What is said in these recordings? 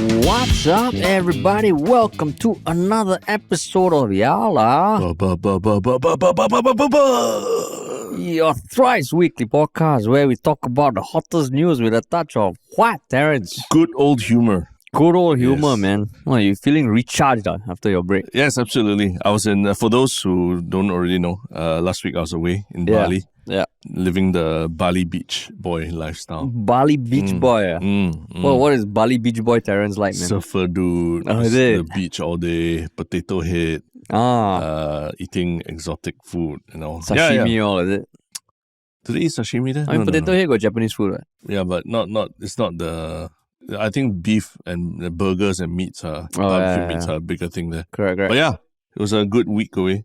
What's up, everybody? Welcome to another episode of Yala, your thrice weekly podcast where we talk about the hottest news with a touch of what, Terrence? Good old humor. Good old humor, Yes. man. Oh, you feeling recharged after your break? Yes, absolutely. I was in, for those who don't already know, last week I was away in Bali, living the Bali beach boy lifestyle. Bali Beach Boy. Well, what is Bali Beach Boy Terrence like, man? Surfer dude, Oh, is the it? beach all day, potato head, eating exotic food, you know. Sashimi, all is it? Do they eat sashimi there? I mean, potato head got Japanese food, right? Yeah, but it's not the... I think beef and the burgers and meats barbecue meats are a bigger thing there. Correct. But yeah, it was a good week away.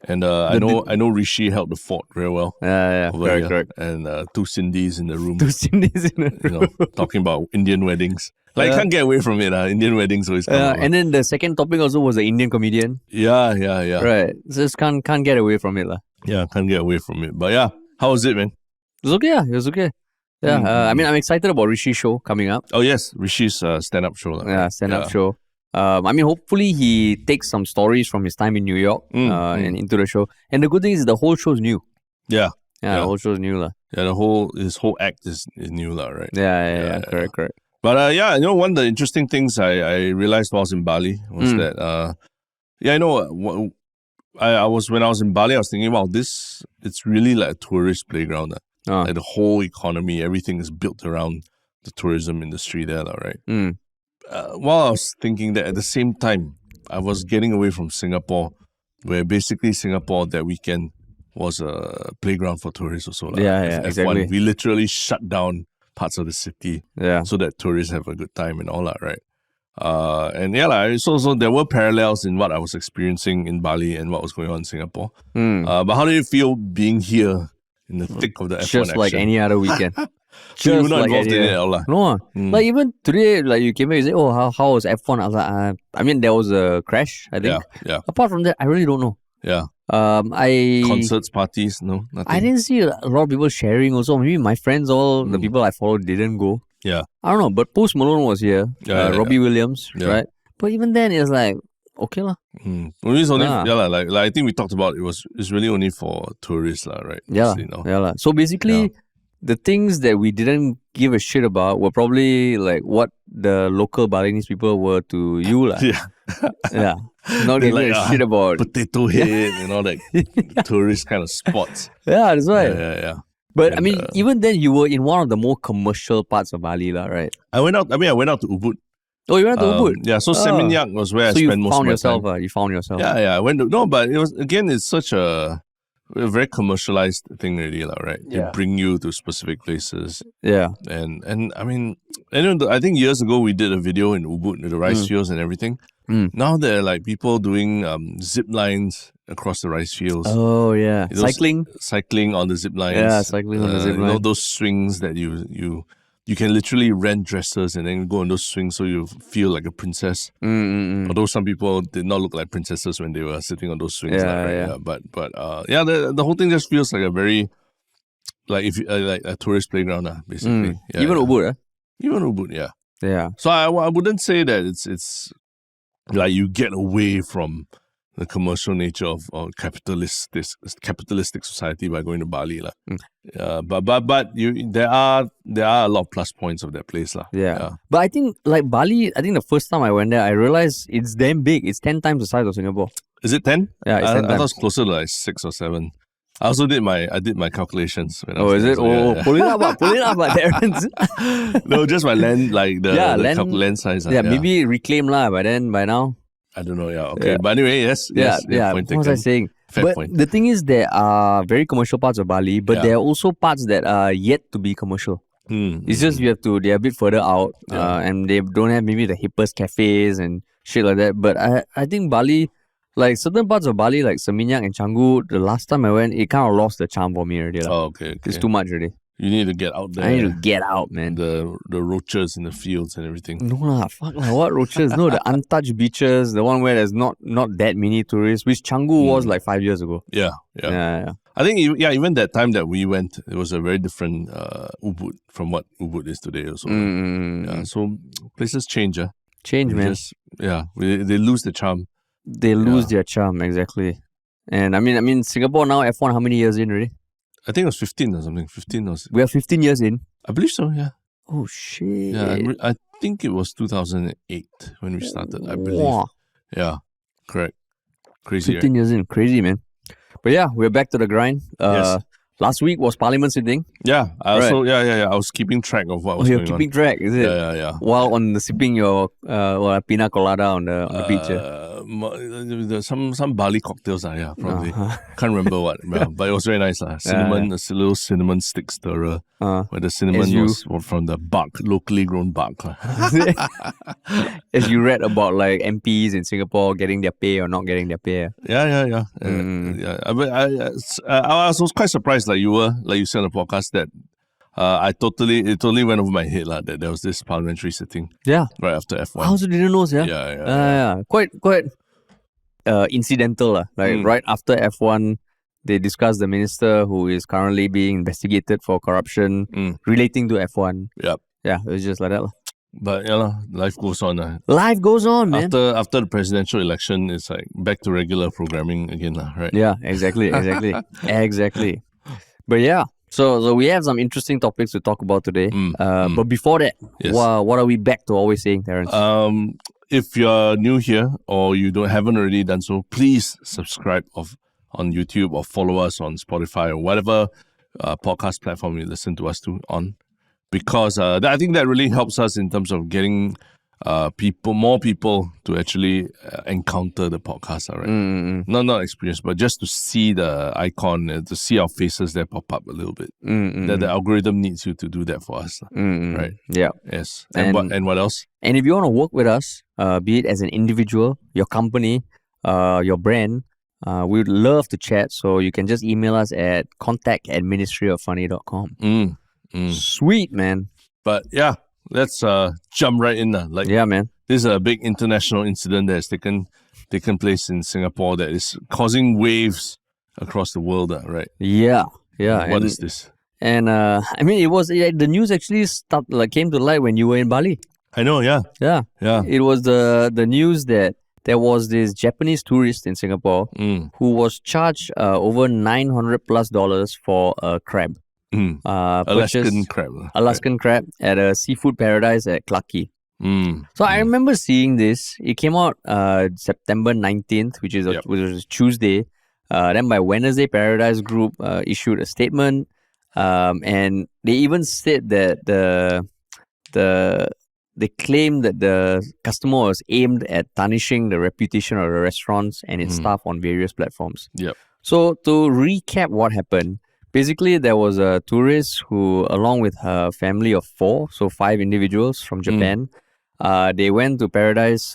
And I know Rishi held the fort very well. Correct. And two Cindy's in the room. Two Cindy's in the room. Talking about Indian weddings. Like, you can't get away from it. Indian weddings always come up. And then the second topic also was the Indian comedian. Yeah. Right. Just can't get away from it. Yeah, can't get away from it. But yeah, how was it, man? It was okay. Yeah, I mean, I'm excited about Rishi's show coming up. Oh, yes. Rishi's stand-up show. Yeah, stand-up show. I mean, hopefully he takes some stories from his time in New York and into the show. And the good thing is the whole show is new. Yeah. The whole show is new. Yeah, his whole act is new, right? Yeah, correct. But one of the interesting things I realized while I was in Bali was that, when I was in Bali, I was thinking, wow, it's really like a tourist playground. Like the whole economy, everything is built around the tourism industry there, right? While I was thinking that, at the same time, I was getting away from Singapore, where basically Singapore that weekend was a playground for tourists also. F1. Exactly. We literally shut down parts of the city so that tourists have a good time and all that, right? So there were parallels in what I was experiencing in Bali and what was going on in Singapore. But how do you feel being here in the thick of the F1 Just action? like any other weekend. So you were not involved in it at all? No. Like even today, like you came back, you say, oh, how was F1? I was like, I mean, there was a crash, I think. Yeah. Apart from that, I really don't know. Yeah. Concerts, parties, no, nothing. I didn't see a lot of people sharing also. Maybe my friends, the people I followed didn't go. Yeah. I don't know, but Post Malone was here. Robbie Williams, right? But even then, it's like, okay lah. It's only, like I think we talked about it's really only for tourists, right? Yeah. So basically, the things that we didn't give a shit about were probably like what the local Balinese people were to you lah. Yeah. Not giving a shit about potato head and all that tourist kind of spots. Yeah, that's right. Yeah. But I mean, even then, you were in one of the more commercial parts of Bali lah, right? I went out to Ubud. Oh, you went to Ubud? Yeah, so Seminyak was where I spent most of my time. You found yourself. Yeah, I went to... No, but it was, again, it's such a very commercialized thing really, right? Yeah. They bring you to specific places. Yeah. And I mean, I think years ago we did a video in Ubud, the rice fields and everything. Now there are like people doing zip lines across the rice fields. Oh, yeah. Cycling on the zip lines. Yeah, cycling on the zip line. You know, those swings that you can literally rent dresses and then go on those swings so you feel like a princess. Although some people did not look like princesses when they were sitting on those swings. But the whole thing just feels like a very, like like a tourist playground, basically. Even Ubud, Even Ubud, yeah. Yeah. So I wouldn't say that it's like you get away from the commercial nature of capitalistic society by going to Bali. But there are a lot of plus points of that place. Yeah. But I think like Bali, I think the first time I went there, I realized it's damn big. It's 10 times the size of Singapore. Is it 10? Yeah, it's 10 times. I thought it was closer to like 6 or 7. I also did my calculations. When I was is there, it? So Pull it up, Terrence. No, just my land, like the land size. Maybe reclaim by now. I don't know, okay. But anyway, yes. What was I saying? Fair point. The thing is, there are very commercial parts of Bali, but there are also parts that are yet to be commercial. It's just they're a bit further out, and they don't have maybe the hippest cafes and shit like that. But I think Bali, like certain parts of Bali, like Seminyak and Canggu, the last time I went, it kind of lost the charm for me already. Oh, okay. It's too much already. You need to get out there. I need to get out, man. The roaches in the fields and everything. No lah, fuck lah. What roaches? No, the untouched beaches, the one where there's not that many tourists, which Canggu was like 5 years ago. Yeah. I think even that time that we went, it was a very different Ubud from what Ubud is today also. Yeah, so places change. Change, man. They lose the charm. They lose their charm, exactly. And I mean, Singapore now F1, how many years in already? I think it was 15 or something. 15 or We are 15 years in. I believe so. Yeah. Oh shit. Yeah, I think it was 2008 when we started. I believe. Wow. Yeah, correct. Crazy. 15 years in, crazy, man. But yeah, we're back to the grind. Yes. Last week was Parliament sitting. Yeah, I was keeping track of what was going on. You're keeping track, is it? Yeah. While sipping your pina colada on the beach. Some Bali cocktails, probably. Can't remember what, but it was very nice. Cinnamon, a little cinnamon stick stirrer, where the cinnamon was from the bark, locally grown bark. As you read about like MPs in Singapore getting their pay or not getting their pay. Yeah. I was quite surprised, like you said on the podcast, that it totally went over my head that there was this parliamentary sitting. Yeah. Right after F1. I also didn't know, yeah. Yeah. Quite incidental. Right after F1, they discussed the minister who is currently being investigated for corruption relating to F1. Yep. Yeah, it was just like that. But life goes on. Life goes on, man. After the presidential election, it's like back to regular programming again, right? Yeah, exactly. Exactly. But yeah, so we have some interesting topics to talk about today. But before that, what are we back to always saying, Terence? If you're new here or you haven't already done so, please subscribe on YouTube or follow us on Spotify or whatever podcast platform you listen to us on. Because I think that really helps us in terms of getting more people to actually encounter the podcast, right? Not experience, but just to see the icon, to see our faces there pop up a little bit. That the algorithm needs you to do that for us, right? Yeah. Yes. And what else? And if you want to work with us, be it as an individual, your company, your brand, we would love to chat. So you can just email us at contact@ministryoffunny.com. Sweet, man. But yeah, let's jump right in. Yeah, man. This is a big international incident that has taken place in Singapore that is causing waves across the world, right? Yeah. What is this? And it was the news actually came to light when you were in Bali. I know, yeah. It was the news that there was this Japanese tourist in Singapore who was charged over $900+ for a crab. Alaskan crab at a seafood paradise at Clarke Quay. So I remember seeing this. It came out September 19th, which is a Tuesday. Then by Wednesday, Paradise Group issued a statement, and they even said that they claimed that the customer was aimed at tarnishing the reputation of the restaurants and its staff on various platforms. Yep. So to recap what happened, basically there was a tourist who, along with her family of 4, so 5 individuals from Japan, they went to Paradise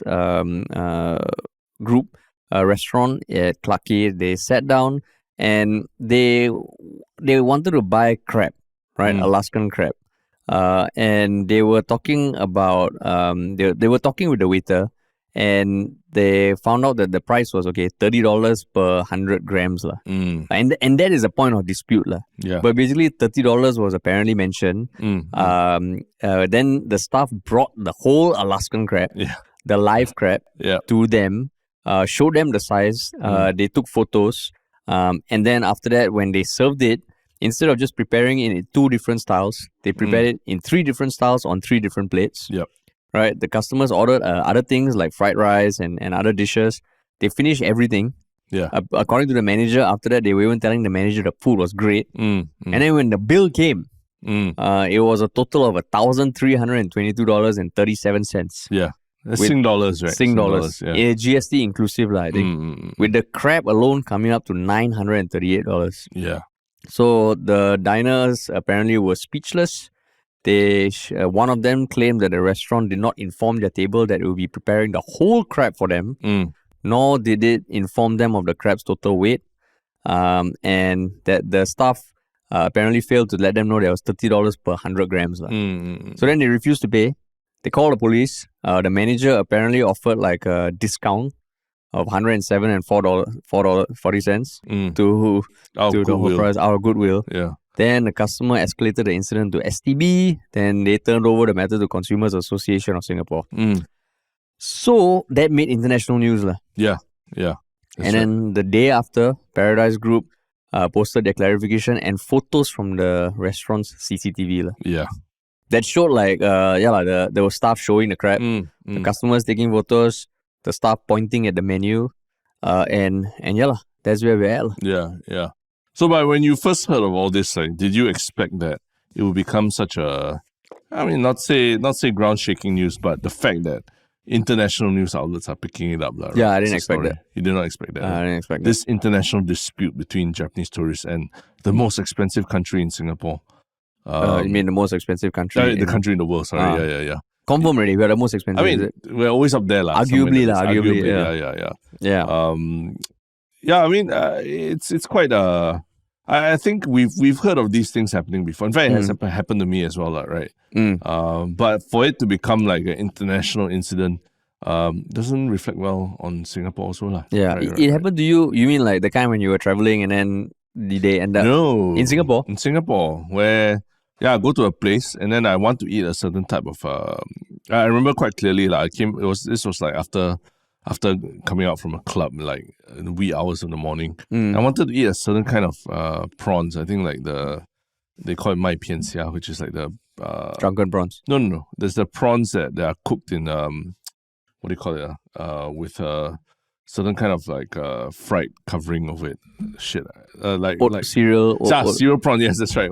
Group restaurant at Clarke Quay. They sat down and they wanted to buy crab, right? Alaskan crab. And they were talking about they were talking with the waiter, and they found out that the price was $30 per 100 grams and that is a point of dispute Yeah. But basically $30 was apparently mentioned. Then the staff brought the whole Alaskan crab, the live crab, to them, showed them the size. They took photos, and then after that, when they served it, instead of just preparing it in 2 different styles, they prepared it in 3 different styles on 3 different plates. Yep. Right? The customers ordered other things like fried rice and other dishes. They finished everything. Yeah. According to the manager, after that, they were even telling the manager the food was great. And then when the bill came, it was a total of $1,322.37. Yeah. That's Sing dollars, right? Sing dollars. Yeah. GST inclusive, I think. With the crab alone coming up to $938. Yeah. So the diners apparently were speechless. One of them claimed that the restaurant did not inform their table that it would be preparing the whole crab for them, nor did it inform them of the crab's total weight, and that the staff apparently failed to let them know there was $30 per 100 grams. So then they refused to pay. They called the police. The manager apparently offered like a discount of $107 and $4.40 to the whole price, out of goodwill. Yeah. Then the customer escalated the incident to STB. Then they turned over the matter to Consumers Association of Singapore. So that made international news. Yeah. And then the day after, Paradise Group posted their clarification and photos from the restaurant's CCTV. Yeah. That showed there was staff showing the crab, the customers taking photos, the staff pointing at the menu, and that's where we're at. Yeah. So, but when you first heard of all this, did you expect that it would become such a, I mean, not say ground shaking news, but the fact that international news outlets are picking it up, right? Yeah, I didn't expect that. You did not expect that. I didn't expect this international dispute between Japanese tourists and the most expensive country in Singapore. You mean the most expensive country? The country in the world, sorry. Yeah. Confirm already, we're the most expensive. I mean, we're always up there. Arguably. Yeah, I mean, it's quite... I think we've heard of these things happening before. In fact, it has happened to me as well, right? But for it to become like an international incident doesn't reflect well on Singapore also. Yeah, it happened to you. You mean like the kind when you were traveling and then did they end up in Singapore? In Singapore, where I go to a place and then I want to eat a certain type of. I remember quite clearly. This was like after coming out from a club, like in the wee hours of the morning. I wanted to eat a certain kind of prawns. I think like they call it mai pian xia, which is like the drunken prawns. No. There's the prawns that are cooked in what do you call it? With a certain kind of like fried covering of it. Shit. Like cereal. Cereal prawn. Yes, that's right.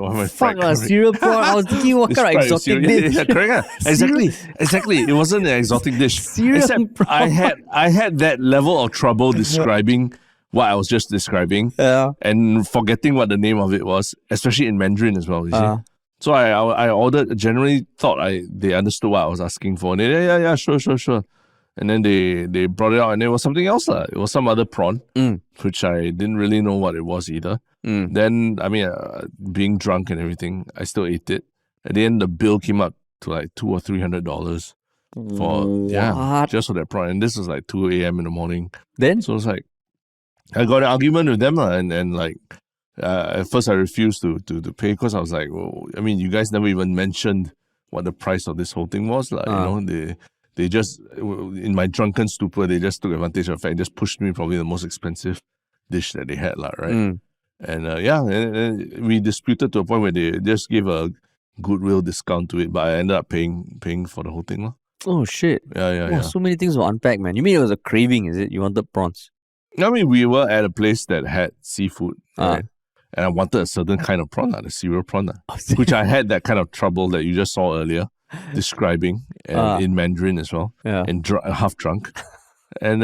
Cereal prawn. I was thinking what kind of exotic dish. Yeah, correct. Exactly. It wasn't an exotic dish. Cereal prawn. I had that level of trouble describing what I was just describing. Yeah. And forgetting what the name of it was, especially in Mandarin as well. You see. So I ordered. Generally thought they understood what I was asking for. And they, sure. And then they brought it out and it was something else. It was some other prawn, which I didn't really know what it was either. Then, I mean, being drunk and everything, I still ate it. At the end, the bill came up to like $200 or $300 for just for that prawn. And this was like 2 a.m. in the morning. Then? So it's like, I got an argument with them and like, at first I refused to pay because I was like, well, I mean, you guys never even mentioned what the price of this whole thing was. Like, you know, they just, in my drunken stupor, they just took advantage of the fact, just pushed me probably the most expensive dish that they had, right? And and we disputed to a point where they just gave a goodwill discount to it, but I ended up paying for the whole thing. Oh, shit. Yeah. So many things were unpacked, man. You mean it was a craving, is it? You wanted prawns? I mean, we were at a place that had seafood, right? And I wanted a certain kind of prawn, the cereal prawn, which I had that kind of trouble that you just saw earlier. Describing in Mandarin as well, and half drunk, and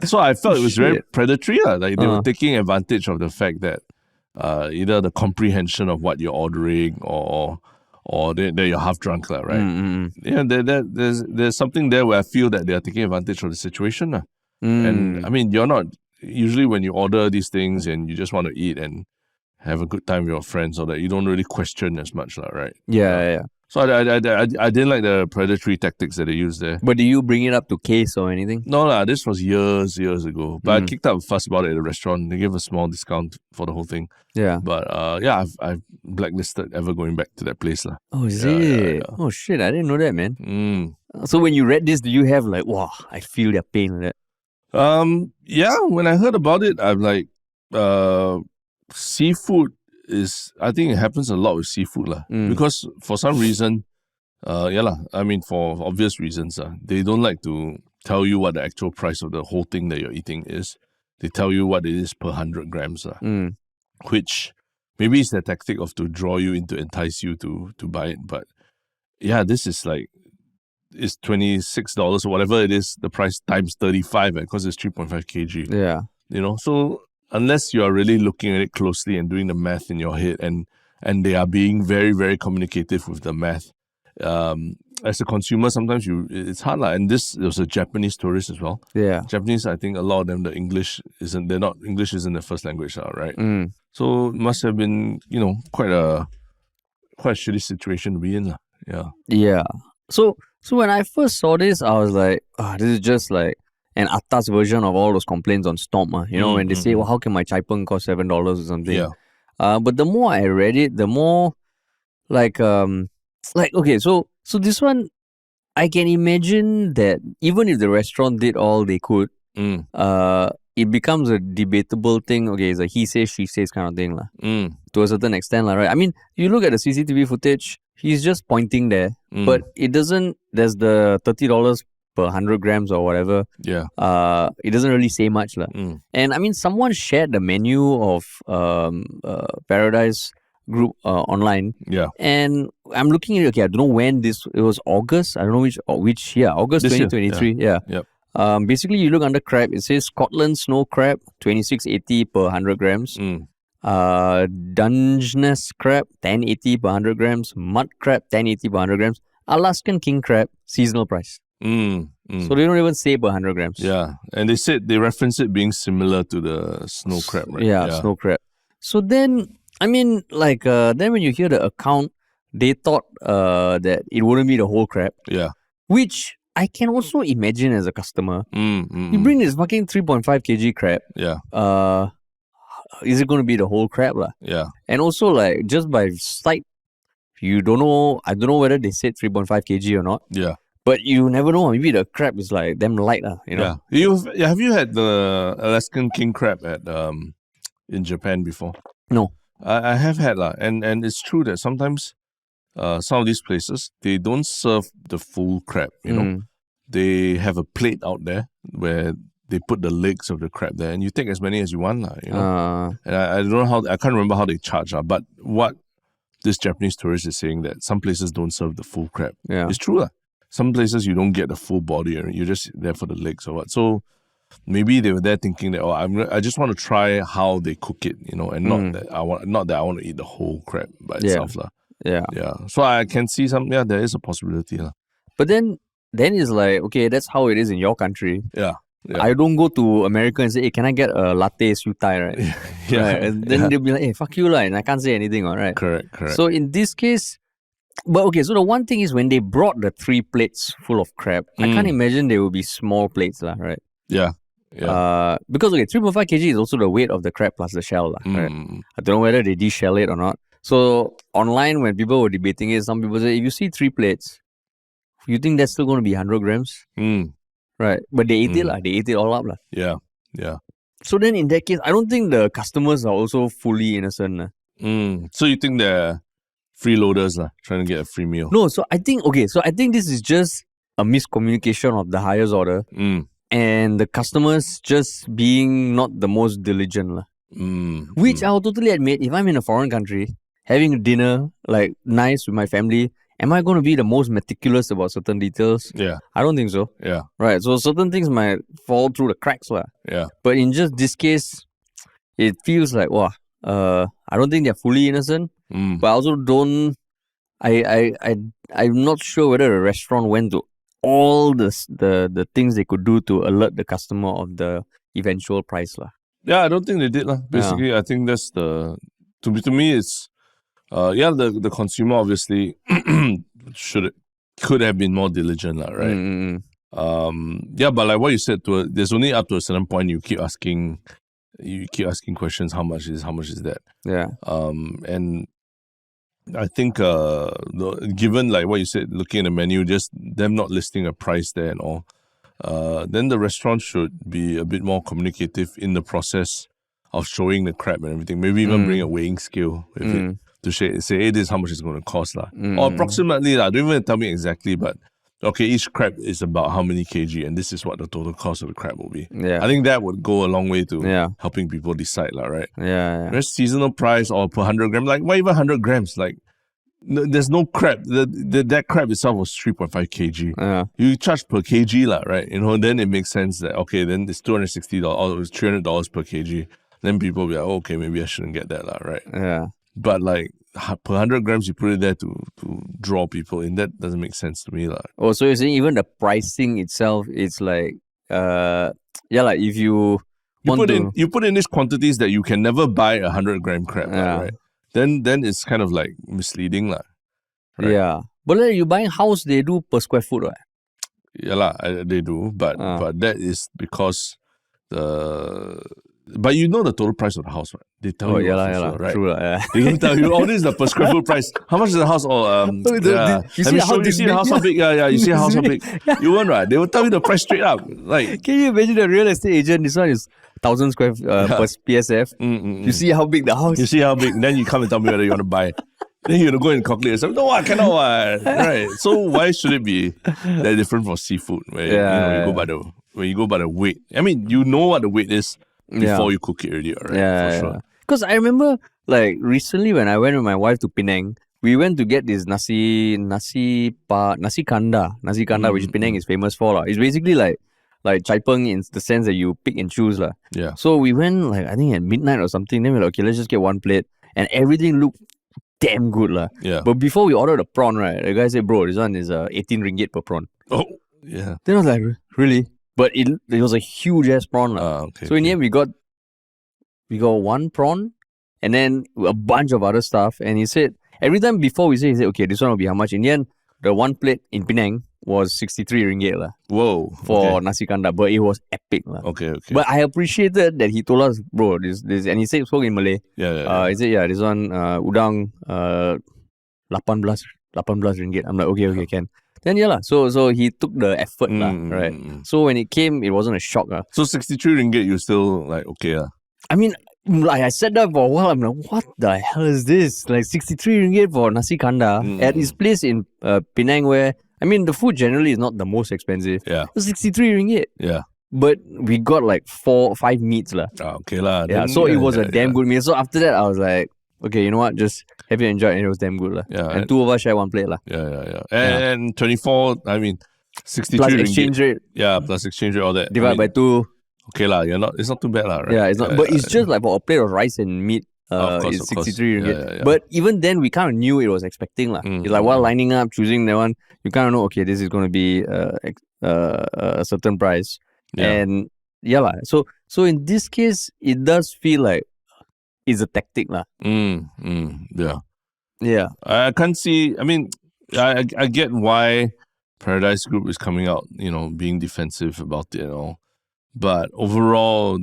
so I felt it was very predatory. Like they were taking advantage of the fact that either the comprehension of what you're ordering or that you're half drunk, right? Yeah, there's something there where I feel that they are taking advantage of the situation, and I mean you're not usually when you order these things and you just want to eat and have a good time with your friends, or that you don't really question as much, right? Yeah. So I didn't like the predatory tactics that they used there. But did you bring it up to case or anything? No, this was years ago. But I kicked up a fuss about it at the restaurant. They gave a small discount for the whole thing. Yeah. But I've blacklisted ever going back to that place. Oh, is it? Yeah. Oh, shit, I didn't know that, man. So when you read this, do you have like, wow, I feel their pain like that? Yeah, when I heard about it, I'm like, seafood I think it happens a lot with seafood because for some reason, I mean for obvious reasons, they don't like to tell you what the actual price of the whole thing that you're eating is. They tell you what it is per 100 grams, which maybe is the tactic of to draw you in to entice you to buy it. But yeah, this is like, it's $26 or whatever it is, the price times 35 because it's 3.5 kg. Yeah. You know, so unless you are really looking at it closely and doing the math in your head and they are being very, very communicative with the math, as a consumer, sometimes it's hard. And there was a Japanese tourist as well. Yeah. Japanese, I think a lot of them, English isn't their first language, right? So it must have been, quite a shitty situation to be in. Yeah. Yeah. So when I first saw this, I was like, this is just like an atas version of all those complaints on Stomp, when they say, well, how can my chai peng cost $7 or something? Yeah. But the more I read it, the more okay, so this one, I can imagine that even if the restaurant did all they could, it becomes a debatable thing. Okay, it's a he says, she says kind of thing. To a certain extent, right? I mean, you look at the CCTV footage, he's just pointing there, but it doesn't, there's the $30 per 100 grams or whatever. Yeah. It doesn't really say much. And I mean, someone shared the menu of Paradise Group online. Yeah. And I'm looking at it, okay, I don't know when it was August. I don't know which year, August This 2023. year. Yeah. Yep. Basically, you look under crab, it says Scotland snow crab, 26.80 per 100 grams. Dungeness crab, 10.80 per 100 grams. Mud crab, 10.80 per 100 grams. Alaskan king crab, seasonal price. So they don't even say per 100 grams. Yeah, and they said they reference it being similar to the snow crab, right? Yeah, snow crab. So then, I mean, like, then when you hear the account, they thought that it wouldn't be the whole crab. Yeah. Which I can also imagine as a customer. You bring this fucking 3.5 kg crab. Yeah. Is it going to be the whole crab? Yeah. And also, like, just by sight, you don't know, I don't know whether they said 3.5 kg or not. Yeah. But you never know. Maybe the crab is like damn light, you know. Yeah. Have you had the Alaskan king crab at in Japan before? No. I have had and it's true that sometimes some of these places they don't serve the full crab. You know, they have a plate out there where they put the legs of the crab there, and you take as many as you want, you know. And I don't know how, I can't remember how they charge, but what this Japanese tourist is saying that some places don't serve the full crab. Yeah. It's true. Some places you don't get the full body, or you're just there for the legs or what. So maybe they were there thinking that, I just want to try how they cook it, you know, and not that I want to eat the whole crab by itself. Yeah. So I can see there is a possibility. But then it's like, okay, that's how it is in your country. Yeah. I don't go to America and say, hey, can I get a latte siew thai, right? Right? And then they'll be like, hey, fuck you, and I can't say anything, all right? Correct. So in this case, but okay, so the one thing is when they brought the 3 plates full of crab, I can't imagine they will be small plates, right? Yeah. Because, okay, 3.5 kg is also the weight of the crab plus the shell, right? I don't know whether they de-shell it or not. So online, when people were debating it, some people say, if you see 3 plates, you think that's still going to be 100 grams? Right. But they ate it, they ate it all up. Yeah. So then in that case, I don't think the customers are also fully innocent. So you think they're freeloaders trying to get a free meal? No, so I think this is just a miscommunication of the highest order and the customers just being not the most diligent. Which I'll totally admit, if I'm in a foreign country, having a dinner, like nice with my family, am I going to be the most meticulous about certain details? Yeah. I don't think so. Yeah. Right, so certain things might fall through the cracks. Yeah. But in just this case, it feels like, I don't think they're fully innocent. But I also don't. I'm not sure whether the restaurant went to all the things they could do to alert the customer of the eventual price. Yeah, I don't think they did. Basically, I think that's to me it's the consumer obviously could have been more diligent, right? But like what you said, there's only up to a certain point you keep asking questions. How much is that? Yeah. And I think given like what you said, looking at the menu, just them not listing a price there and all, then the restaurant should be a bit more communicative in the process of showing the crab and everything. Maybe even bring a weighing scale with it to say, hey, this is how much it's going to cost. Or approximately, don't even tell me exactly, but okay, each crab is about how many kg, and this is what the total cost of the crab will be. Yeah. I think that would go a long way to helping people decide, right? Yeah. Whereas seasonal price or per 100 grams, like why even 100 grams? Like there's no crab. That crab itself was 3.5 kg. Yeah. You charge per kg, right? You know, then it makes sense that okay, then it's $260 or it's $300 per kg. Then people will be like, oh, okay, maybe I shouldn't get that, right? Yeah. But like per 100 grams, you put it there to draw people in. That doesn't make sense to me. Oh, so you're saying even the pricing itself, it's like, like if you put in these quantities that you can never buy a 100-gram crab, right? Then it's kind of like misleading, right? Yeah. But like you buying house, they do per square foot, right? Yeah, they do. But that is because But you know the total price of the house, right? They tell you right? True, yeah. They don't tell you, this is the per square foot price. How much is the house? You see the house how big? Yeah, you see the house how big. You won't, right? They will tell you the price straight up. Like, can you imagine a real estate agent? This one is 1,000 square per PSF. You see how big the house. You see how big. Then you come and tell me whether you want to buy. Then you're going to go and calculate. So, no, I cannot. Right. So why should it be that different from seafood? Where you go by the weight. I mean, you know what the weight is before you cook it already, right? Yeah, for sure. Because I remember, like, recently when I went with my wife to Penang, we went to get this nasi kanda, which Penang is famous for. It's basically like chai peng in the sense that you pick and choose. Yeah. So we went, like, I think at midnight or something. Then we're like, okay, let's just get one plate. And everything looked damn good. Yeah. But before we ordered the prawn, right, the guy said, bro, this one is 18 ringgit per prawn. Oh, yeah. Then I was like, really? But it was a huge ass prawn. So in the end, we got one prawn and then a bunch of other stuff. And he said, every time before we say, he said, okay, this one will be how much? In the end, the one plate in Penang was 63 ringgit. Whoa. For nasi kanda. But it was epic. Okay. But I appreciated that he told us, bro, this and he spoke in Malay. Yeah. He said, this one, udang, 18 ringgit. I'm like, okay, can. Then so he took the effort, right? So when it came, it wasn't a shock. So 63 ringgit, you still like, okay. I mean, like I sat there for a while, I'm like, what the hell is this? Like 63 ringgit for nasi kanda at his place in Penang where, I mean, the food generally is not the most expensive. Yeah. 63 ringgit. Yeah. But we got like 4-5 meats. Okay. Yeah, so it was a damn good meal. So after that, I was like, okay, you know what? Just have you enjoyed it. It was damn good. Yeah, and two of us share one plate. Yeah. And 24, I mean, 63 plus ringgit. Exchange rate. Yeah, plus exchange rate, all that. Divide by 2. Okay, it's not too bad, right? Yeah, it's not. But it's just like for a plate of rice and meat, it's 63 ringgit. Yeah. But even then, we kind of knew it was expecting. It's like while lining up, choosing that one, you kind of know, okay, this is going to be a certain price. Yeah. And so in this case, it does feel like it's a tactic. Yeah. Yeah. I can't see, I mean, I get why Paradise Group is coming out, being defensive about it and all. But overall,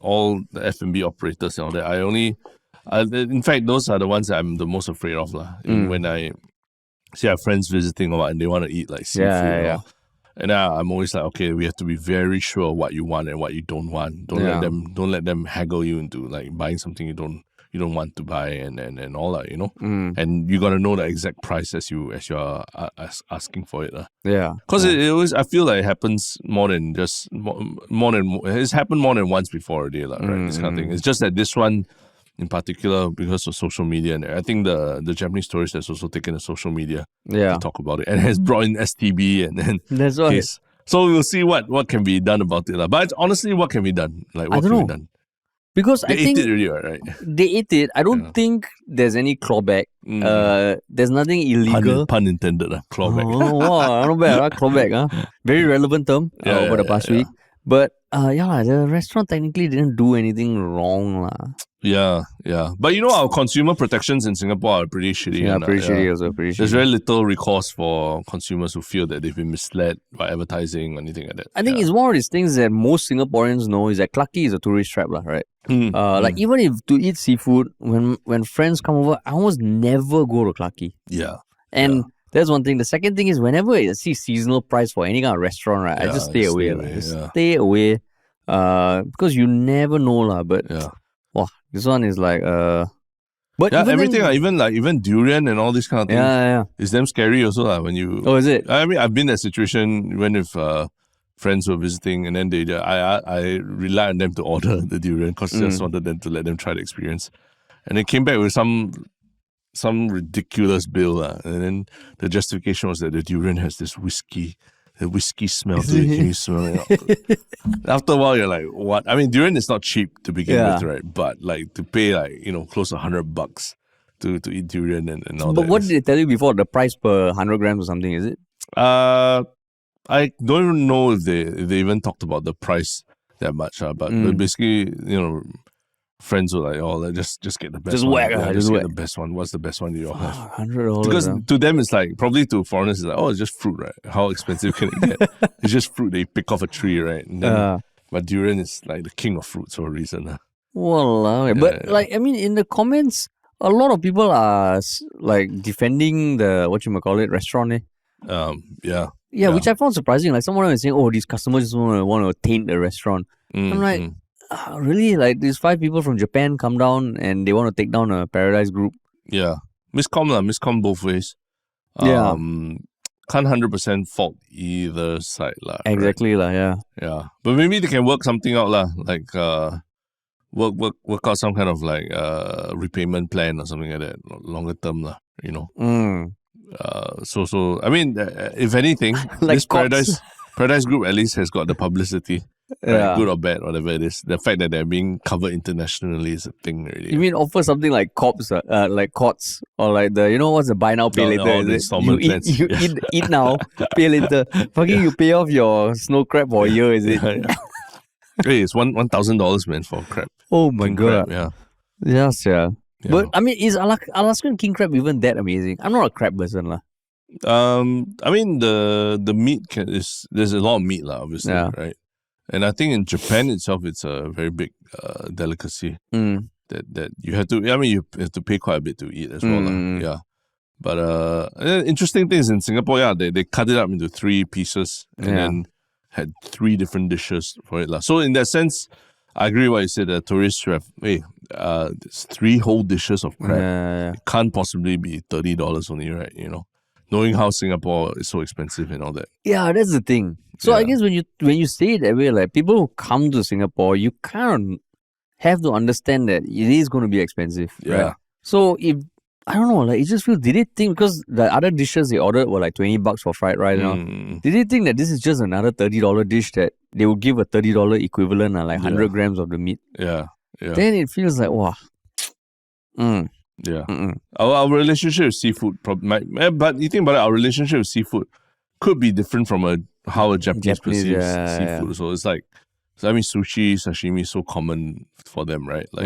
all the FMB operators and all that, in fact, those are the ones that I'm the most afraid of. When I see our friends visiting or what, and they want to eat like seafood. Yeah. And I'm always like, okay, we have to be very sure what you want and what you don't want. Don't let them haggle you into like buying something you don't want to buy and all that, And you gotta know the exact price as you're asking for it. Yeah. Because it always, I feel like it happens more than it's happened more than once before already, right? This kind of thing. It's just that this one in particular, because of social media, and I think the Japanese tourist has also taken the social media to talk about it and has brought in STB and then that's right. So we'll see what can be done about it. But honestly, what can be done? Like what can be done? Because they ate it already, right? They ate it. I don't think there's any clawback. There's nothing illegal. Pun intended, clawback. Oh, wow, not bad, clawback. Very relevant term over the past week. But the restaurant technically didn't do anything wrong. Yeah. But our consumer protections in Singapore are pretty shitty. Yeah, pretty shitty also. There's very little recourse for consumers who feel that they've been misled by advertising or anything like that. I think it's one of these things that most Singaporeans know is that Clarke Quay is a tourist trap, right? Like even if to eat seafood, when friends come over, I almost never go to Clarke Quay. Yeah. And that's one thing. The second thing is whenever I see seasonal price for any kind of restaurant, right, I just stay away. Stay away. Because you never know. But wow, this one is like but everything even durian and all this kind of thing. Yeah. It's damn scary also when you. Oh, is it? I mean, I've been in a situation when if friends were visiting and then I rely on them to order the durian because I just wanted them to let them try the experience, and they came back with some ridiculous bill and then the justification was that the durian has this whiskey smell to it. Can you smell it? After a while, you're like, what? I mean, durian is not cheap to begin with, right? But like to pay close to $100 to eat durian and all that. But what did they tell you before? The price per 100 grams or something, is it? I don't even know if they even talked about the price that much. But basically, friends were like, oh, just get the best just one. Whack, just get the best one. What's the best one you all have? $100. Because to them, it's like, probably to foreigners, it's like, oh, it's just fruit, right? How expensive can it get? It's just fruit they pick off a tree, right? And then But durian is like the king of fruits for a reason. Walao. But like, I mean, in the comments, a lot of people are like defending the restaurant. Yeah, which I found surprising. Like someone was saying, "Oh, these customers just want to taint the restaurant." I'm like, really? Like these 5 people from Japan come down and they want to take down a Paradise Group? Yeah, miscom both ways. Can't 100% fault either side lah. Exactly lah. Yeah. Yeah, but maybe they can work something out lah. Like work out some kind of like repayment plan or something like that, longer term lah. You know. So I mean, if anything, like this Paradise Group at least has got the publicity, right? Good or bad, whatever it is. The fact that they're being covered internationally is a thing already. You mean offer something like COTS, like COTS, or like the what's the buy now pay later? You eat now, pay later. Fucking you pay off your snow crab for a year, is it? Hey, it's $1,000 man for crab. Oh my god! Crab, Yes, yeah. But I mean, is Alaskan king crab even that amazing? I'm not a crab person lah. I mean the meat there's a lot of meat lah, obviously, right? And I think in Japan itself, it's a very big delicacy that you have to. I mean, you have to pay quite a bit to eat as well lah. Yeah. But interesting thing is in Singapore, they cut it up into 3 pieces and then had 3 different dishes for it lah. So in that sense, I agree with what you said. The tourists have, it's 3 whole dishes of crab. It can't possibly be $30 only, right? You know, knowing how Singapore is so expensive and all that. Yeah, that's the thing. So I guess when you say it that way, like people who come to Singapore, you kind of have to understand that it is going to be expensive. Yeah. Right? So if I don't know, like it just feels. Did they think because the other dishes they ordered were like $20 for fried rice? Did they think that this is just another $30 dish that they would give a $30 equivalent, like 100 grams of the meat? Yeah. Then it feels like wow. Yeah. Our relationship with seafood, but you think about it, our relationship with seafood could be different from how a Japanese perceives seafood. So it's like, I mean, sushi, sashimi is so common for them, right? Like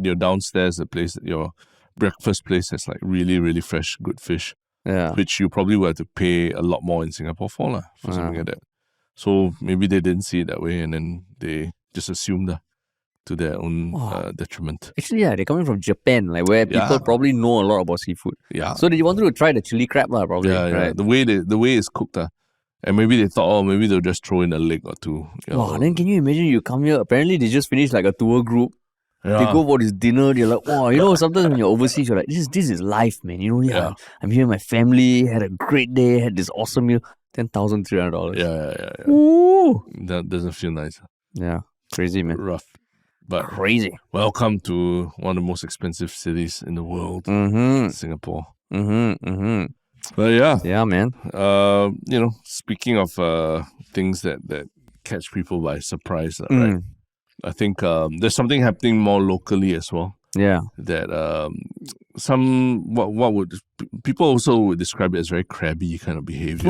you're downstairs, the place, your breakfast place has like really, really fresh, good fish, which you probably would have to pay a lot more in Singapore for something like that. So maybe they didn't see it that way and then they just assumed to their own detriment. Actually, they're coming from Japan, like where people probably know a lot about seafood. Yeah. So they wanted to try the chili crab, probably. Right? The way it's cooked, and maybe they thought, maybe they'll just throw in a leg or 2. Then can you imagine you come here? Apparently, they just finished like a tour group. They go for this dinner. They're like, sometimes when you're overseas, you're like, this is life, man. I'm here with my family. Had a great day. Had this awesome meal. $10,300. Yeah. Ooh. That doesn't feel nice. Yeah, crazy, man. Rough. But crazy. Welcome to one of the most expensive cities in the world, Singapore. But yeah, man. Speaking of things that catch people by surprise, right? I think there's something happening more locally as well. Yeah. That what would people also would describe it as very crabby kind of behavior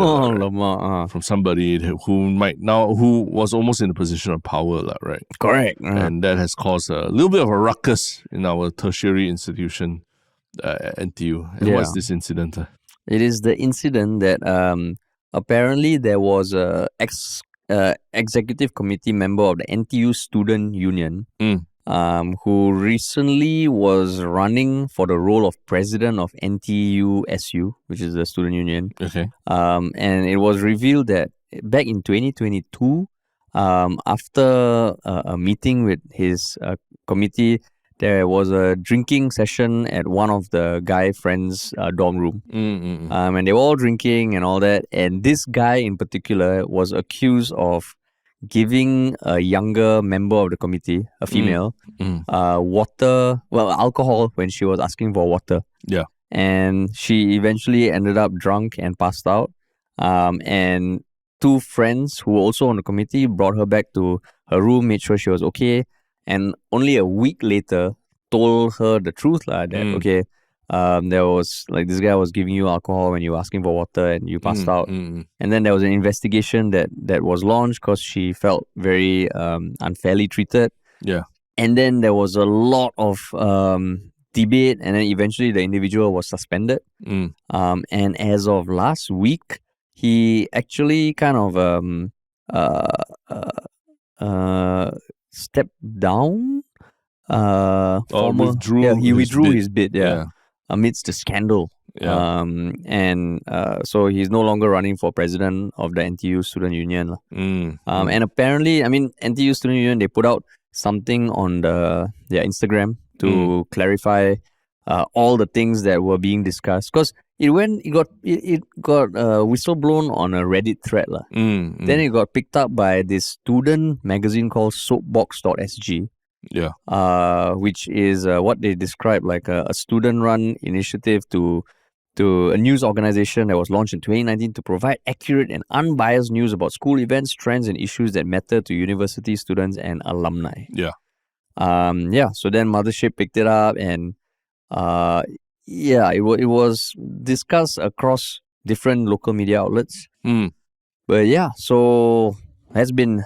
from somebody who was almost in a position of power, right? Correct. And that has caused a little bit of a ruckus in our tertiary institution, NTU. And what's this incident? It is the incident that apparently there was a executive committee member of the NTU Student Union who recently was running for the role of president of NTUSU, which is the student union. Okay. And it was revealed that back in 2022, after a meeting with his committee, there was a drinking session at one of the guy friends' dorm room. And they were all drinking and all that. And this guy in particular was accused of giving a younger member of the committee, a female, alcohol when she was asking for water. Yeah. And she eventually ended up drunk and passed out. And 2 friends who were also on the committee brought her back to her room, made sure she was okay. And only a week later, told her the truth that there was like this guy was giving you alcohol when you were asking for water and you passed out. And then there was an investigation that was launched because she felt very unfairly treated. Yeah. And then there was a lot of debate, and then eventually the individual was suspended. And as of last week, he actually kind of stepped down. Withdrew he withdrew his bid. Yeah. Amidst the scandal. Yeah. So he's no longer running for president of the NTU Student Union. And apparently, I mean, NTU Student Union, they put out something on their Instagram to clarify all the things that were being discussed, because it got whistleblown on a Reddit thread. Then it got picked up by this student magazine called Soapbox.sg. Yeah. Which is what they describe like a student-run initiative to a news organization that was launched in 2019 to provide accurate and unbiased news about school events, trends, and issues that matter to university students and alumni. Yeah. So then Mothership picked it up, and it was discussed across different local media outlets. But yeah, so that's been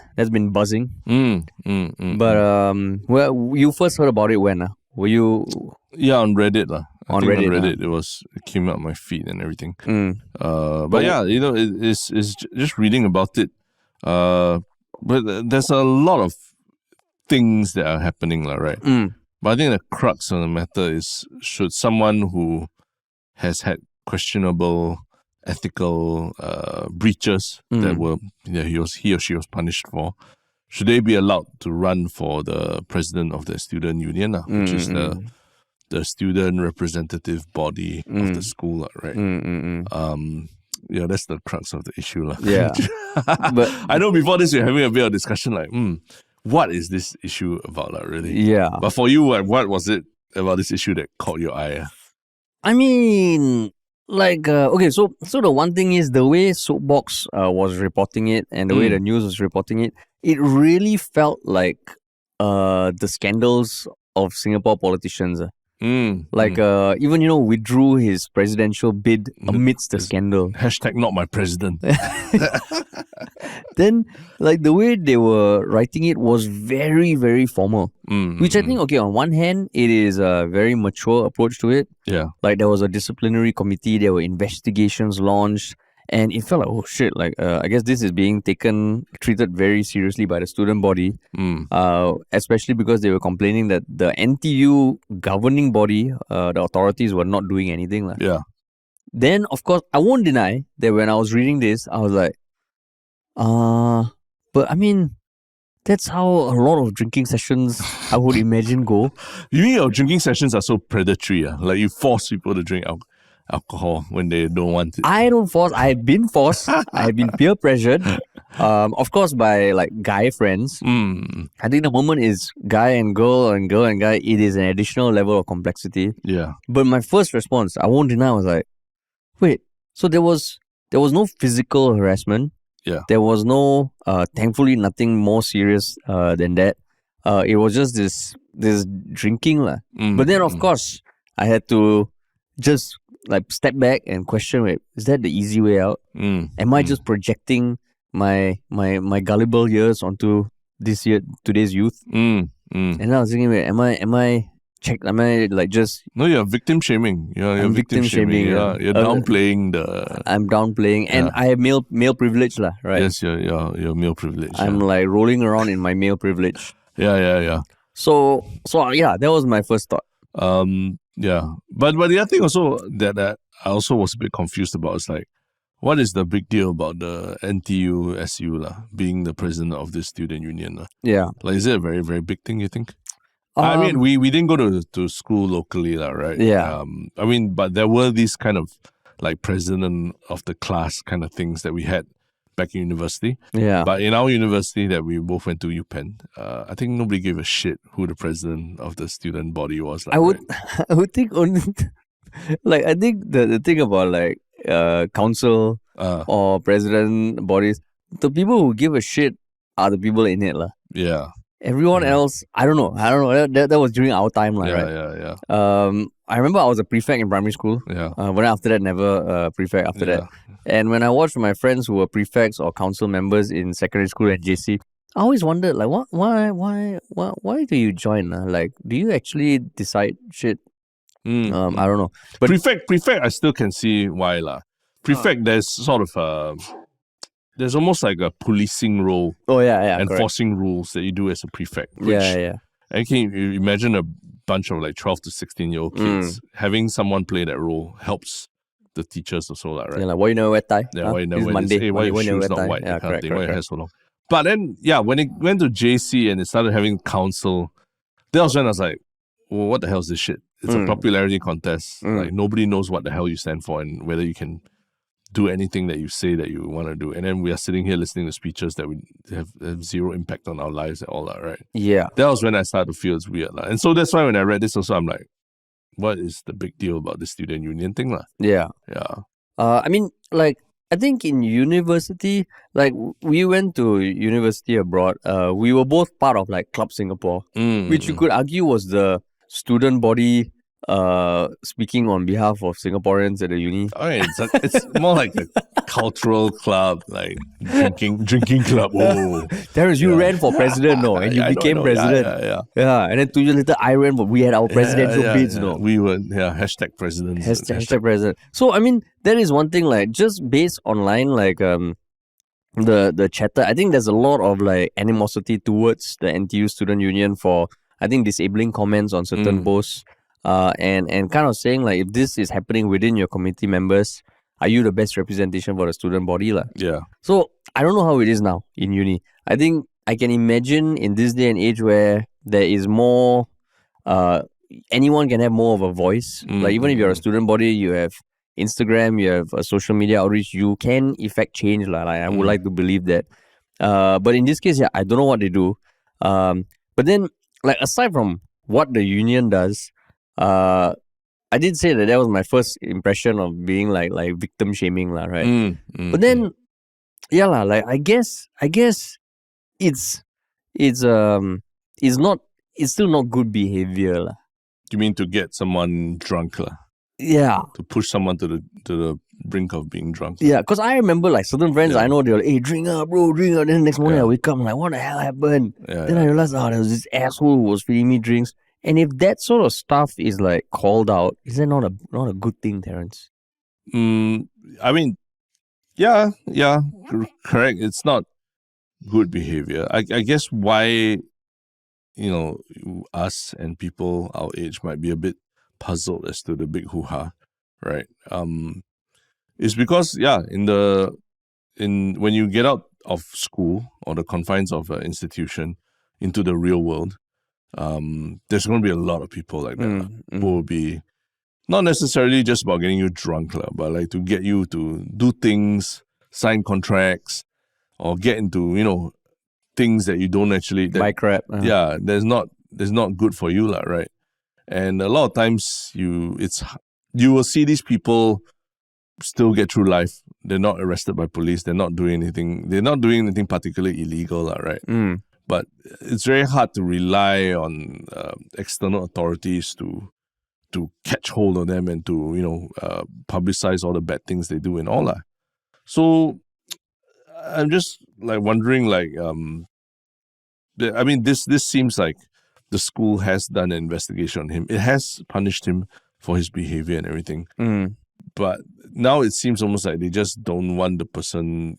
buzzing. But well, you first heard about it when? Were you? Yeah, on Reddit On Reddit, on Reddit, it came out my feed and everything. But yeah, it's just reading about it. But there's a lot of things that are happening, right? But I think the crux of the matter is, should someone who has had questionable ethical breaches that were he or she was punished for, should they be allowed to run for the president of the student union, which is the student representative body of the school, right? Yeah, that's the crux of the issue. Yeah. But I know before this we're having a bit of discussion like, what is this issue about, really? Yeah. But for you, what was it about this issue that caught your eye? I mean, like, okay, so the one thing is the way Soapbox was reporting it and the way the news was reporting it, it really felt like the scandals of Singapore politicians. Even, withdrew his presidential bid amidst the scandal. Hashtag not my president. Then, like, the way they were writing it was very, very formal. Which I think, okay, on one hand, it is a very mature approach to it. Yeah. Like, there was a disciplinary committee, there were investigations launched, and it felt like, oh shit, like, I guess this is being treated very seriously by the student body, especially because they were complaining that the NTU governing body, the authorities, were not doing anything. Yeah. Then, of course, I won't deny that when I was reading this, I was like, but I mean, that's how a lot of drinking sessions, I would imagine, go. You mean your drinking sessions are so predatory? Like you force people to drink alcohol when they don't want it? I don't force. I've been forced. I've been peer pressured. Of course, by like guy friends. I think the moment is guy and girl and girl and guy. It is an additional level of complexity. Yeah. But my first response, I won't deny, was like, wait. So there was no physical harassment. Yeah. There was no, thankfully, nothing more serious than that. It was just this drinking. But then, of course, I had to just like step back and question, wait, is that the easy way out? Am I just projecting my gullible years onto today's youth? And I was thinking, wait, am I like just... No, you're victim shaming. You're victim shaming. You're downplaying I'm downplaying, and I have male privilege, right? Yes, you're male privilege. I'm like rolling around in my male privilege. Yeah. So yeah, that was my first thought. Yeah, but the other thing also that I also was a bit confused about is like, what is the big deal about the NTUSU being the president of this student union? Yeah, like, is it a very, very big thing, you think? I mean, we didn't go to school locally, right? Yeah. I mean, but there were these kind of like president of the class kind of things that we had back in university. Yeah. But in our university that we both went to, UPenn, I think nobody gave a shit who the president of the student body was. I would think only, like, I think the thing about like council or president bodies, the people who give a shit are the people in it. Yeah. Everyone else, I don't know. That was during our time, right? Yeah. I remember I was a prefect in primary school. Yeah. But after that, never prefect after that. And when I watched my friends who were prefects or council members in secondary school and JC, I always wondered, like, why do you join? Like, do you actually decide shit? I don't know. But prefect, I still can see why. Prefect, there's sort of there's almost like a policing role. Oh yeah, enforcing rules that you do as a prefect. Which, yeah. And can you imagine a bunch of like 12 to 16-year-old kids having someone play that role helps the teachers also, right? Yeah, like why you never wear tie? Yeah, why you never It's wear Monday. this? Hey, why your shoes not white? That kind of thing. Why your hair so long? But then, when it went to JC and it started having council, that was when I was like, well, what the hell is this shit? It's a popularity contest. Like nobody knows what the hell you stand for and whether you can do anything that you say that you want to do. And then we are sitting here listening to speeches that we have zero impact on our lives at all, right? Yeah. That was when I started to feel it's weird. And so that's why when I read this also, I'm like, what is the big deal about the student union thing? Yeah. Yeah. I mean, like, I think in university, like, we went to university abroad. We were both part of, like, Club Singapore, which you could argue was the student body speaking on behalf of Singaporeans at the uni. I mean, it's more like a cultural club, like drinking club. Oh, Terrence, you ran for president, no? And you became president. Yeah. And then 2 years later, I ran, but we had our presidential bids, no? We were, hashtag presidents. Hashtag president. So, I mean, that is one thing, like, just based online, like, the chatter, I think there's a lot of, like, animosity towards the NTU Student Union for, I think, disabling comments on certain posts. And kind of saying, like, if this is happening within your committee members, are you the best representation for the student body? Yeah. So, I don't know how it is now in uni. I think I can imagine in this day and age where there is more, anyone can have more of a voice. Like, even if you're a student body, you have Instagram, you have a social media outreach, you can effect change. Like, I would like to believe that. But in this case, I don't know what they do. But then, like, aside from what the union does, I did say that was my first impression of being like victim shaming, right? But then, like I guess it's still not good behavior, You mean to get someone drunk, Yeah. To push someone to the brink of being drunk. Yeah, because I remember like certain friends I know, they're like, hey, drink up, bro, drink up. Then the next morning I wake up, I'm like, what the hell happened? Then I realized, there was this asshole who was feeding me drinks. And if that sort of stuff is like called out, is that not a good thing, Terrence? I mean, yeah, correct. It's not good behavior. I guess why, us and people our age might be a bit puzzled as to the big hoo-ha, right? It's because, when you get out of school or the confines of an institution into the real world, there's going to be a lot of people like that who will be not necessarily just about getting you drunk, but like to get you to do things, sign contracts, or get into things that you don't actually buy crap. There's not good for you, right? And a lot of times you will see these people still get through life. They're not arrested by police. They're not doing anything particularly illegal, right? But it's very hard to rely on external authorities to catch hold of them and to publicize all the bad things they do and all that. So I'm just like wondering, this seems like the school has done an investigation on him. It has punished him for his behavior and everything. But now it seems almost like they just don't want the person,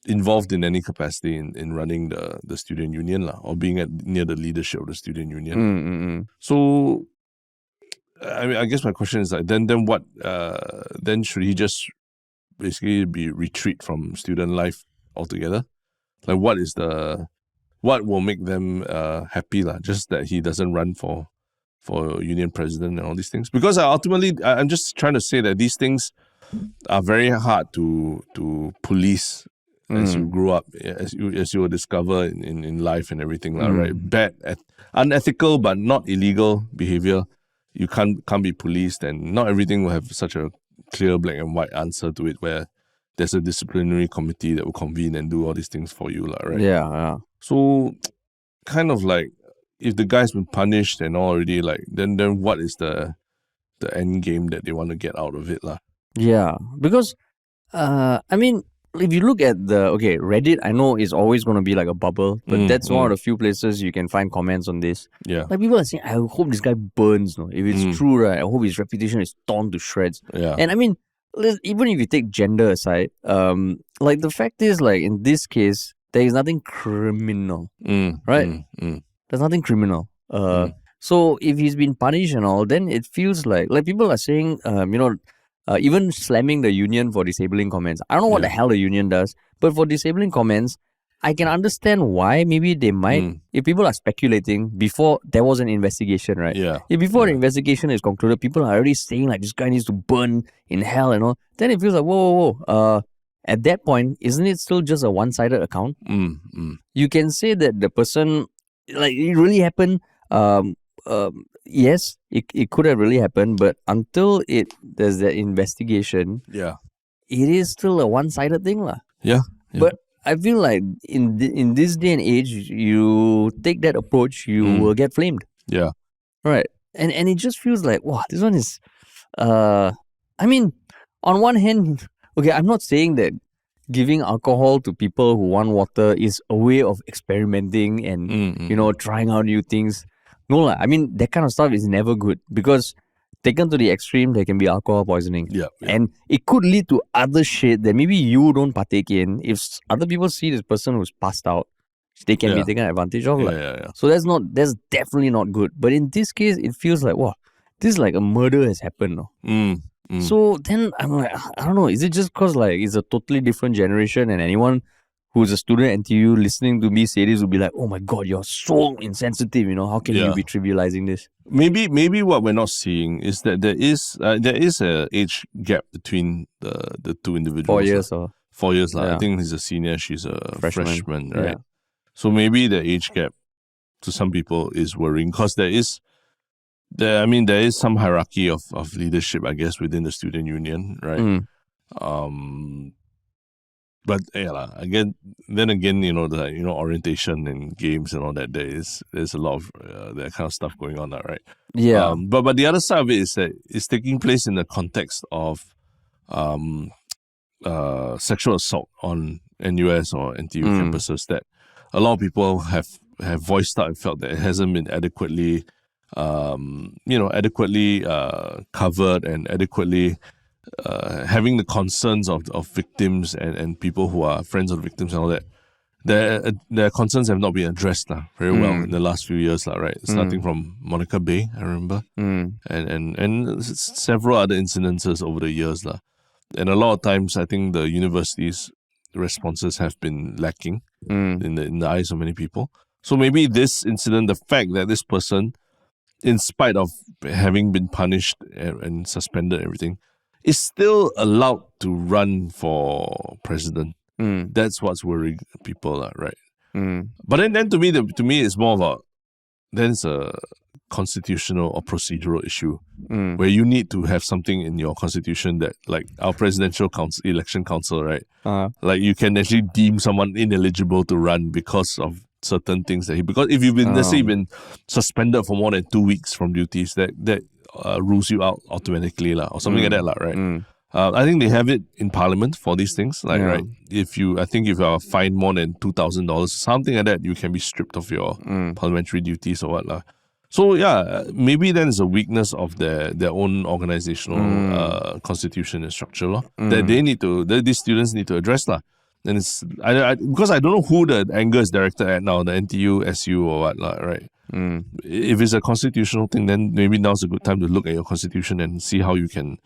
involved in any capacity in running the student union or being near the leadership of the student union. So, I guess my question is like, then what? Then should he just basically retreat from student life altogether? Like, what will make them happy? Just that he doesn't run for union president and all these things? Because ultimately, I'm just trying to say that these things are very hard to police as you grow up, as you will discover in life and everything, right? Bad, unethical but not illegal behavior, you can't be policed, and not everything will have such a clear black and white answer to it where there's a disciplinary committee that will convene and do all these things for you, right? Yeah. So, kind of like, if the guy's been punished and already, then what is the end game that they want to get out of it, Yeah, because if you look at Reddit, I know is always going to be like a bubble, but that's one of the few places you can find comments on this. Yeah, like people are saying, I hope this guy burns. No, if it's true, right? I hope his reputation is torn to shreds. Yeah, and I mean, even if you take gender aside, like the fact is, like in this case, there is nothing criminal, right? There's nothing criminal. So if he's been punished and all, then it feels like people are saying, even slamming the union for disabling comments. I don't know what the hell the union does, but for disabling comments, I can understand why maybe they might, if people are speculating before there was an investigation, right? Yeah. If before the investigation is concluded, people are already saying like this guy needs to burn in hell and all, then it feels like, whoa. At that point, isn't it still just a one-sided account? You can say that the person, like it really happened. Yes, it could have really happened, but until there's that investigation, it is still a one-sided thing, lah. Yeah. But I feel like in this day and age, you take that approach, you will get flamed. Yeah. Right. And it just feels like, wow, this one is I mean, on one hand, okay, I'm not saying that giving alcohol to people who want water is a way of experimenting and trying out new things. No lah. I mean, that kind of stuff is never good because taken to the extreme, there can be alcohol poisoning. Yeah. And it could lead to other shit that maybe you don't partake in. If other people see this person who's passed out, they can be taken advantage of. So that's definitely not good. But in this case, it feels like, wow, this is like a murder has happened. No? So then I'm like, I don't know, is it just because like it's a totally different generation and anyone who's a student at NTU listening to me say this will be like, oh my God, you're so insensitive, how can you be trivializing this? Maybe what we're not seeing is that there is a age gap between the two individuals. 4 years or 4 years. I think he's a senior, she's a freshman, right? Yeah. So maybe the age gap to some people is worrying because there is some hierarchy of leadership, I guess, within the student union, right? But again, orientation and games and all that, there's a lot of that kind of stuff going on there, right? Yeah. But the other side of it is that it's taking place in the context of sexual assault on NUS or NTU campuses that a lot of people have voiced out and felt that it hasn't been adequately covered and adequately having the concerns of victims and people who are friends of victims and all that. Their concerns have not been addressed very well in the last few years, right? Starting from Monica Bay, I remember, and several other incidences over the years. And a lot of times, I think the university's responses have been lacking in the eyes of many people. So maybe this incident, the fact that this person, in spite of having been punished and suspended and everything, is still allowed to run for president. That's what's worrying people, right? But then to me, it's more about then it's a constitutional or procedural issue where you need to have something in your constitution that, like our presidential election council, right? Like you can actually deem someone ineligible to run because of certain things because if you've been, let's say, you've been suspended for more than 2 weeks from duties, that rules you out automatically, or something like that, right? I think they have it in Parliament for these things, right? If you are fined more than $2,000, something like that, you can be stripped of your parliamentary duties or what, So maybe then it's a weakness of their own organizational constitution and structure, that these students need to address, And it's because I don't know who the anger is directed at now, the NTUSU or what, right? If it's a constitutional thing, then maybe now's a good time to look at your constitution and see how you can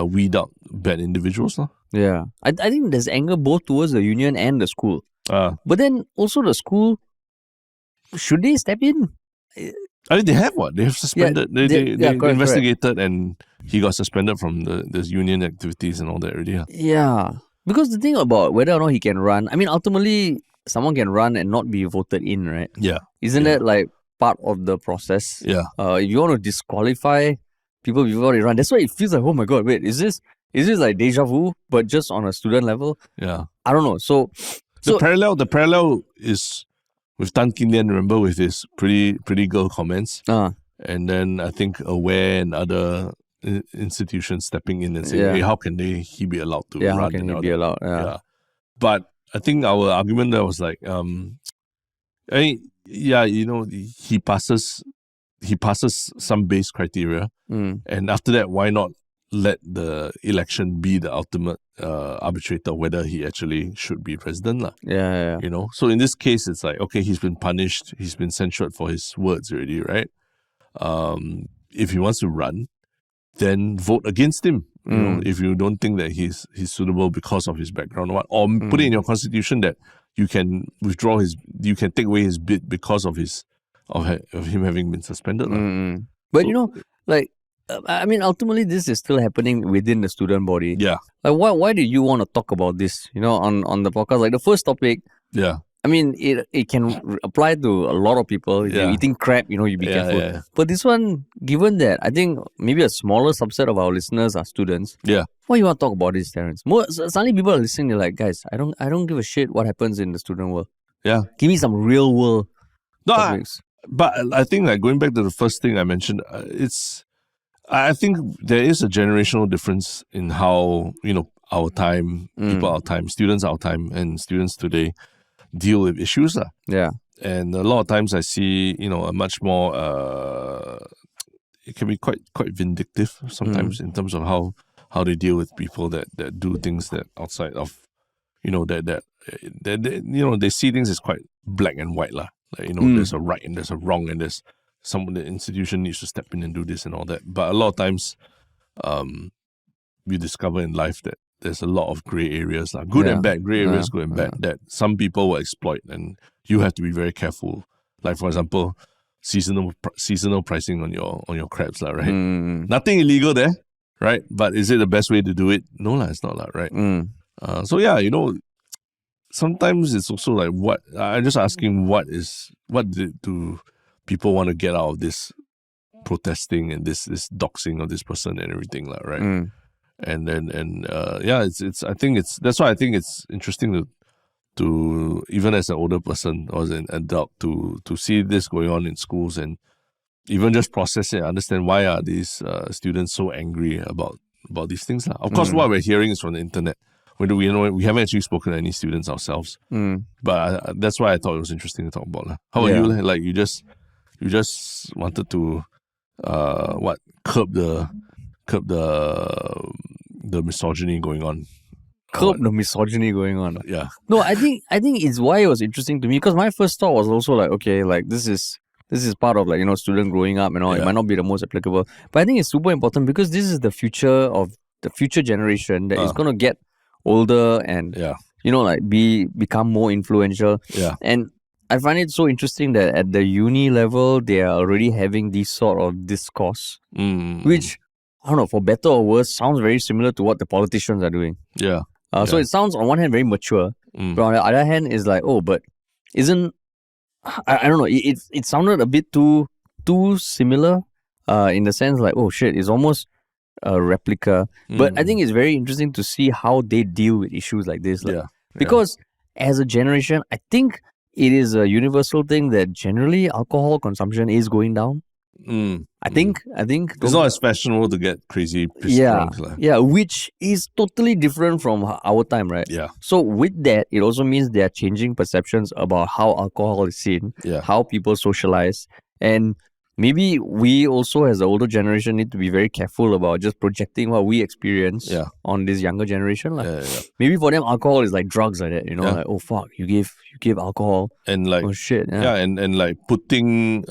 weed out bad individuals. Yeah. I think there's anger both towards the union and the school. But then also the school, should they step in? I mean, they have what? They have suspended. They correct, investigated and he got suspended from the union activities and all that already. Yeah. Because the thing about whether or not he can run, I mean, ultimately, someone can run and not be voted in, right? Yeah. Isn't that like part of the process? Yeah. If you want to disqualify people before they run, that's why it feels like, oh my God, wait, is this like deja vu, but just on a student level? Yeah. I don't know. So the parallel is with Tan Kin Lian, remember, with his pretty girl comments. And then I think Aware and other institutions stepping in and saying, hey, how can he be allowed to run? Yeah, how can he be allowed? Yeah. But I think our argument there was like, he passes some base criteria. And after that, why not let the election be the ultimate arbitrator whether he actually should be president. Yeah. You know? So in this case, it's like, okay, he's been punished, he's been censured for his words already, right? If he wants to run, then vote against him. You know, if you don't think that he's suitable because of his background or put it in your constitution that you can you can take away his bid because of him having been suspended. But you know, like, I mean, ultimately this is still happening within the student body. Yeah. Like, why do you want to talk about this, you know, on the podcast? Like the first topic, yeah, I mean, it can apply to a lot of people. If you're eating crap, you know, you be careful. Yeah. But this one, given that I think maybe a smaller subset of our listeners are students. Yeah. Why you want to talk about this, Terrence? Suddenly people are listening. They're like, guys, I don't give a shit what happens in the student world. Yeah. Give me some real world topics. But I think, like, going back to the first thing I mentioned, I think there is a generational difference in how, you know, our time, people our time, students our time, and students today deal with issues. Yeah. And a lot of times I see, you know, a much more, it can be quite vindictive sometimes in terms of how they deal with people that do things that outside of, you know, that you know, they see things as quite black and white. Like, you know, there's a right and there's a wrong and there's the institution needs to step in and do this and all that. But a lot of times, we discover in life that there's a lot of gray areas, good and bad, gray areas, good and bad, that some people will exploit, and you have to be very careful. Like, for example, seasonal pricing on your crabs, right? Nothing illegal there, right? But is it the best way to do it? No, it's not, right? So yeah, you know, sometimes it's also like, what I'm just asking, what do people want to get out of this protesting and this doxing of this person and everything, right? And then it's I think that's why I think it's interesting to even as an older person or as an adult to see this going on in schools and even just process it, understand why are these students so angry about these things. Of course, what we're hearing is from the internet. We haven't actually spoken to any students ourselves, but that's why I thought it was interesting to talk about. How about you? Like, you just wanted to curb the misogyny going on. The misogyny going on. Yeah. No, I think it's why it was interesting to me, because my first thought was also like, okay, like this is part of, like, you know, student growing up and all. It might not be the most applicable, but I think it's super important because this is the future generation that is gonna get older and you know, like become more influential. Yeah. And I find it so interesting that at the uni level they are already having this sort of discourse, which, I don't know, for better or worse, sounds very similar to what the politicians are doing. Yeah. So it sounds on one hand very mature, but on the other hand is like, but isn't, I don't know, it sounded a bit too similar in the sense like, oh shit, it's almost a replica. But I think it's very interesting to see how they deal with issues like this. Because as a generation, I think it is a universal thing that generally alcohol consumption is going down. I think it's not as fashionable to get crazy drunk. Which is totally different from our time, right? Yeah. So with that, it also means they are changing perceptions about how alcohol is seen, how people socialize, and maybe we also, as the older generation, need to be very careful about just projecting what we experience on this younger generation. Maybe for them, alcohol is like drugs like that, you know, like, oh fuck, you give alcohol and like, oh shit, and like putting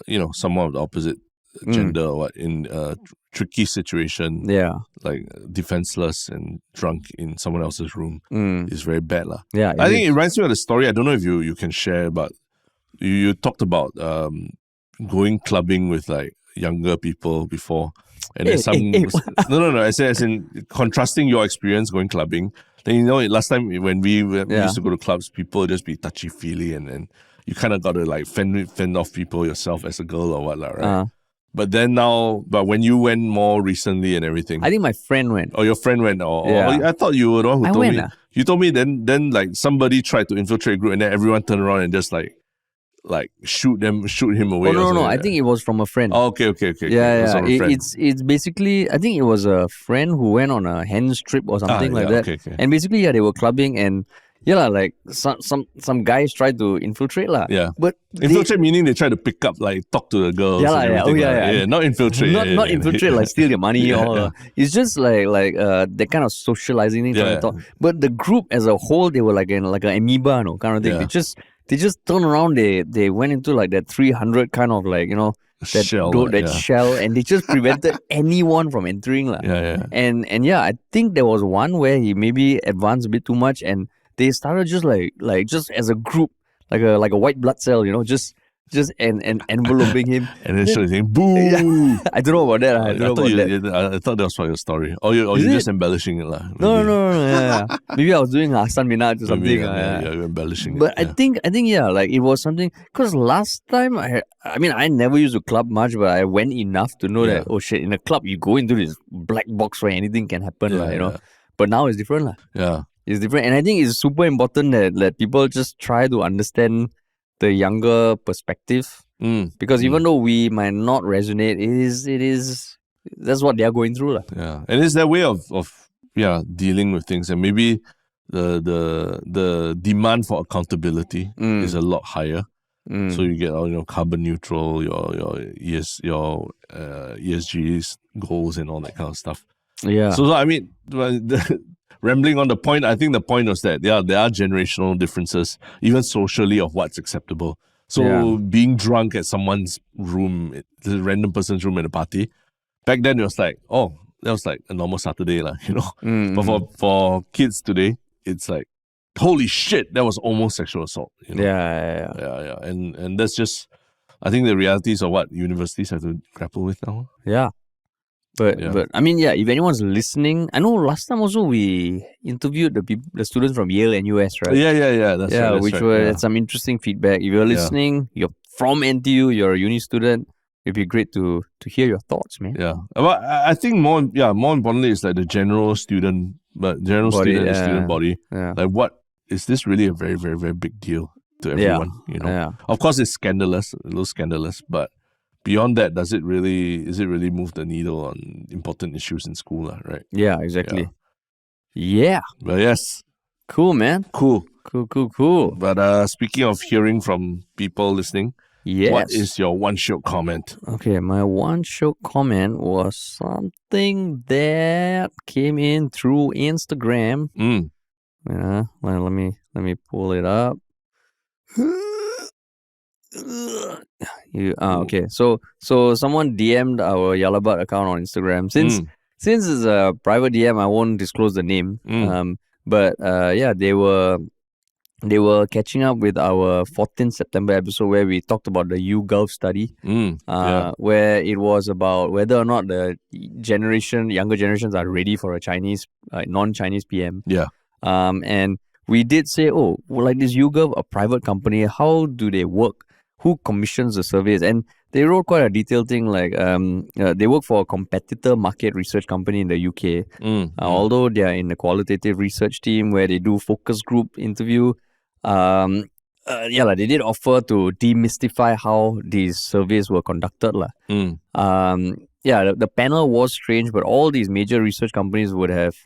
you know, someone of the opposite gender or what in a tricky situation, like defenseless and drunk in someone else's room is very bad. I think it reminds me of the story. I don't know if you can share, but you talked about going clubbing with like younger people before, and then no. I say as in contrasting your experience going clubbing. Then, you know, last time when we used to go to clubs, people just be touchy feely, and you kind of got to like fend off people yourself as a girl or what, right? But then but when you went more recently and everything, I think my friend went. Oh, your friend went. Or I thought you were the one who told me. You told me then like somebody tried to infiltrate a group, and then everyone turned around and just like shoot him away. Oh no! I think it was from a friend. Oh, okay. Yeah. It's basically, I think it was a friend who went on a hen's trip or something like that. Okay. And basically, they were clubbing, and Yeah, like some guys try to infiltrate lah. Yeah. But infiltrate meaning they try to pick up, like talk to the girls. Yeah, and yeah. everything. Oh, yeah. Not infiltrate. Not infiltrate, like steal your money or it's just like that kind of socializing thing trying to talk. But the group as a whole, they were like an amoeba, kind of thing. Yeah. They just turned around. They went into like that 300 kind of like that shell, and they just prevented anyone from entering lah. Yeah. And I think there was one where he maybe advanced a bit too much, and they started just like just as a group, like a white blood cell, just enveloping him. And then saying, boo! Yeah. I don't know about that. I thought that was for your story. Or you're just embellishing it. No. Yeah. Maybe I was doing Hassan Minaj or something. You're embellishing but it. I think yeah, like it was something, because last time I never used to club much, but I went enough to know that, oh shit, in a club you go into this black box where anything can happen. But now it's different. Yeah. It's different. And I think it's super important that people just try to understand the younger perspective, because even though we might not resonate, it is that's what they are going through. Yeah, and it's their way of dealing with things, and maybe the demand for accountability is a lot higher. So you get carbon neutral, your ESG goals and all that kind of stuff. Yeah. So I mean, rambling on the point, I think the point was that there are generational differences, even socially, of what's acceptable. So being drunk at someone's room, a random person's room at a party, back then it was like, oh, that was like a normal Saturday, But for kids today, it's like, holy shit, that was almost sexual assault. Yeah. And that's just, I think, the realities of what universities have to grapple with now. Yeah. But I mean, if anyone's listening, I know last time also we interviewed the students from Yale and US, right? Yeah. That's right. Which were some interesting feedback. If you're listening, you're from NTU, you're a uni student, it'd be great to hear your thoughts, man. Yeah, but I think more importantly is like the general student body. Yeah. Like, what is this really a very, very, very big deal to everyone? Of course, it's scandalous, a little scandalous, but beyond that, is it really move the needle on important issues in school, right? Yeah, exactly. Yeah. But yes. Cool, man. Cool. But speaking of hearing from people listening, what is your one Shiok comment? Okay, my one Shiok comment was something that came in through Instagram. Well, let me pull it up. Okay, so someone DM'd our Yalabat account on Instagram. Since it's a private DM, I won't disclose the name. But they were catching up with our 14th September episode where we talked about the YouGov study, where it was about whether or not the younger generations are ready for a Chinese, non-Chinese PM. Yeah. And we did say, like this YouGov, a private company, how do they work? Who commissions the surveys? And they wrote quite a detailed thing, like they work for a competitor market research company in the UK. Although they are in the qualitative research team where they do focus group interview, they did offer to demystify how these surveys were conducted. The panel was strange, but all these major research companies would have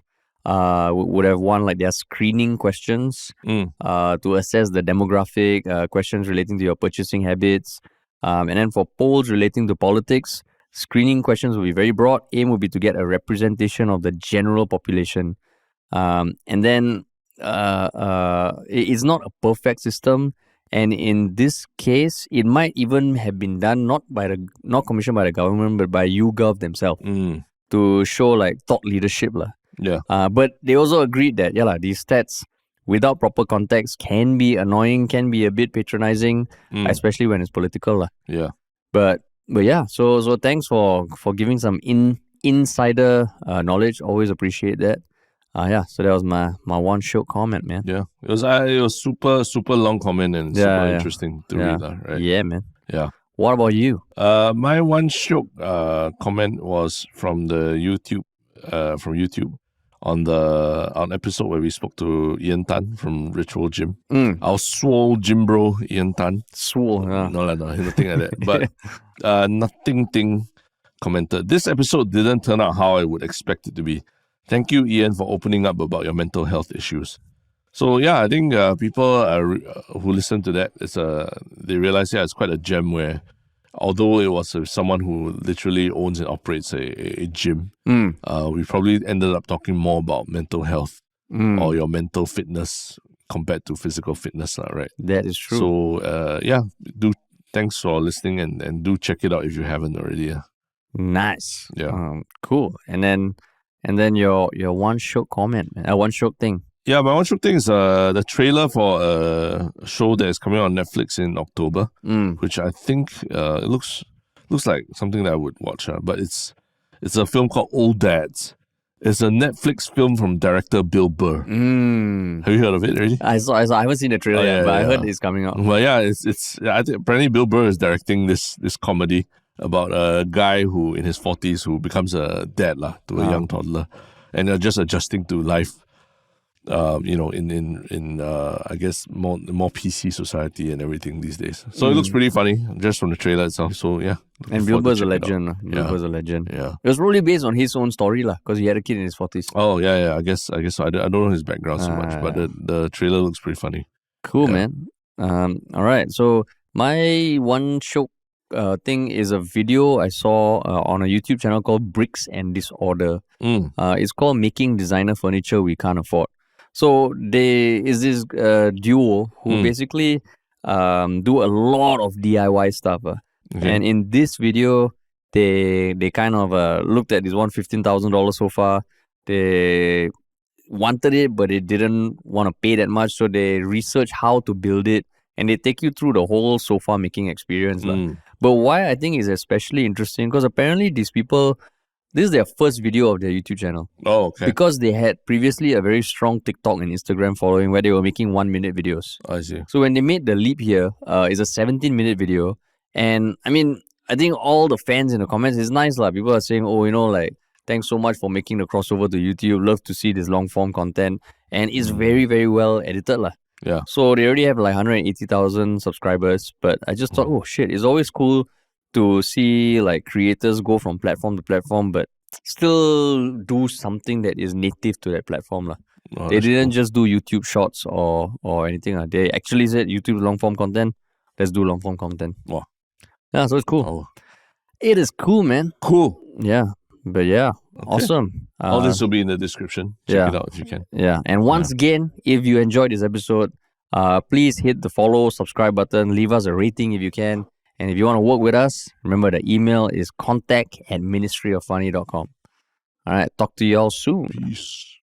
won like their screening questions to assess the demographic, questions relating to your purchasing habits, and then for polls relating to politics, screening questions will be very broad. Aim will be to get a representation of the general population, and then it's not a perfect system. And in this case, it might even have been done not commissioned by the government, but by YouGov themselves to show like thought leadership. Yeah. But they also agreed that these stats without proper context can be annoying, can be a bit patronizing, especially when it's political. Yeah. But yeah, so thanks for giving some insider knowledge. Always appreciate that. So that was my one Shiok comment, man. Yeah. It was super, super long comment and super interesting to read, right? Yeah, man. Yeah. What about you? My one Shiok comment was from the YouTube. From YouTube on episode where we spoke to Ian Tan from Ritual Gym. Our swole gym bro Ian Tan. Swole, No, nothing like that. But Nothing commented. This episode didn't turn out how I would expect it to be. Thank you, Ian, for opening up about your mental health issues. So yeah, I think people who listen to that, they realize it's quite a gem where, although it was someone who literally owns and operates a gym, we probably ended up talking more about mental health or your mental fitness compared to physical fitness, right? That is true. So thanks for listening and do check it out if you haven't already. Nice. Yeah. Cool. And then your one Shiok comment, one Shiok thing. Yeah, my one Shiok thing is the trailer for a show that is coming on Netflix in October, which I think it looks like something that I would watch. But it's a film called Old Dads. It's a Netflix film from director Bill Burr. Have you heard of it already? I haven't seen the trailer yet, but I heard it's coming out. Well, yeah, it's. I think apparently Bill Burr is directing this comedy about a guy who in his 40s who becomes a dad to a young toddler, and they're just adjusting to life. In I guess more PC society and everything these days. So it looks pretty funny just from the trailer itself. So yeah. And Bill Burr's a legend. Bill Burr's a legend. Yeah. It was probably based on his own story because he had a kid in his 40s. Oh yeah. I guess so. I don't know his background so much, but the trailer looks pretty funny. Cool, man. All right. So my one Shiok thing is a video I saw on a YouTube channel called Bricks and Disorder. It's called Making Designer Furniture We Can't Afford. So there is this duo who basically do a lot of DIY stuff. And in this video, they kind of looked at this one $15,000 sofa. They wanted it, but they didn't want to pay that much. So they researched how to build it. And they take you through the whole sofa making experience. But why I think is especially interesting, because apparently these people, this is their first video of their YouTube channel. Oh, okay. Because they had previously a very strong TikTok and Instagram following where they were making 1-minute videos. I see. So when they made the leap here, it's a 17-minute video. And I mean, I think all the fans in the comments, it's nice. People are saying, thanks so much for making the crossover to YouTube. Love to see this long form content. And it's very, very well edited. Yeah. So they already have 180,000 subscribers. But I just thought, it's always cool to see creators go from platform to platform, but still do something that is native to that platform. They didn't just do YouTube shorts or anything. They actually said YouTube long form content. Let's do long form content. Wow. Yeah, so it's cool. It is cool, man. Cool. Yeah. But yeah, awesome. All this will be in the description. Check it out if you can. Yeah. And once again, if you enjoyed this episode, please hit the follow, subscribe button, leave us a rating if you can. And if you want to work with us, remember the email is contact@ministryoffunny.com. All right, talk to y'all soon. Peace.